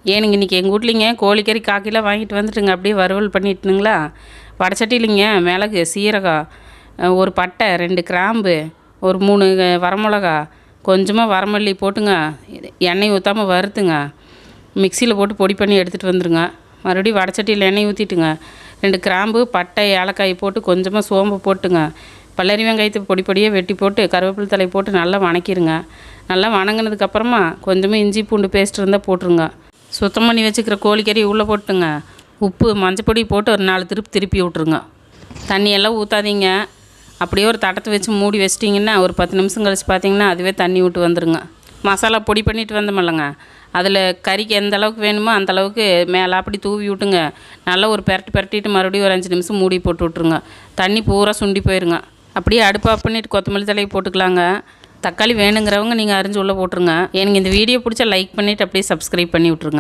ஏனுங்க இன்றைக்கி எங்கள் வீட்லிங்க கோழிக்கறி 1/4 கிலோ வாங்கிட்டு வந்துட்டுங்க அப்படியே வறுவல் பண்ணிட்டுனுங்களா. வடச்சட்டிலிங்க மிளகு, சீரகம், ஒரு பட்டை, 2 கிராம்பு, ஒரு 3 வரமிளகா, கொஞ்சமாக வரமல்லி போட்டுங்க எண்ணெய் ஊற்றாமல் வறுத்துங்க மிக்சியில் போட்டு பொடி பண்ணி எடுத்துகிட்டு வந்துடுங்க. மறுபடியும் வடச்சட்டியில் எண்ணெய் ஊற்றிட்டுங்க 2 கிராம்பு, பட்டை, ஏலக்காய் போட்டு கொஞ்சமாக சோம்பு போட்டுங்க பல்லரி வெங்காயத்தை பொடி பொடியாக வெட்டி போட்டு கருவேப்பிலை தலை போட்டு நல்லா வணக்கிடுங்க. நல்லா வணங்கினதுக்கப்புறமா கொஞ்சமாக இஞ்சி பூண்டு பேஸ்ட் இருந்தால் போட்டுருங்க. சுத்தம் பண்ணி வச்சுக்கிற கோழிக்கறி உள்ளே போட்டுங்க உப்பு மஞ்சப்பொடி போட்டு ஒரு 4 திருப்பி விட்ருங்க. தண்ணியெல்லாம் ஊற்றாதீங்க. அப்படியே ஒரு தட்டத்தை வச்சு மூடி வச்சிட்டிங்கன்னா ஒரு 10 நிமிஷம் கழிச்சு பார்த்திங்கன்னா அதுவே தண்ணி விட்டு வந்துடுங்க. மசாலா பொடி பண்ணிட்டு வந்தோமில்லங்க, அதில் கறிக்கு எந்த அளவுக்கு வேணுமோ அந்தளவுக்கு மேலே அப்படி தூவி விட்டுங்க. நல்லா ஒரு பெரட்டிட்டு மறுபடியும் ஒரு 5 நிமிஷம் மூடி போட்டு விட்ருங்க. தண்ணி பூரா சுண்டி போயிருங்க. அப்படியே அடுப்பு ஆஃப் பண்ணிவிட்டு கொத்தமல்லி தலையை போட்டுக்கலாங்க. தக்காளி வேணுங்கிறவங்க நீங்கள் அரிஞ்சு உள்ளே போட்டுருங்க. எனக்கு இந்த வீடியோ பிடிச்சா லைக் பண்ணிவிட்டு அப்படியே சப்ஸ்கிரைப் பண்ணி விட்ருங்க.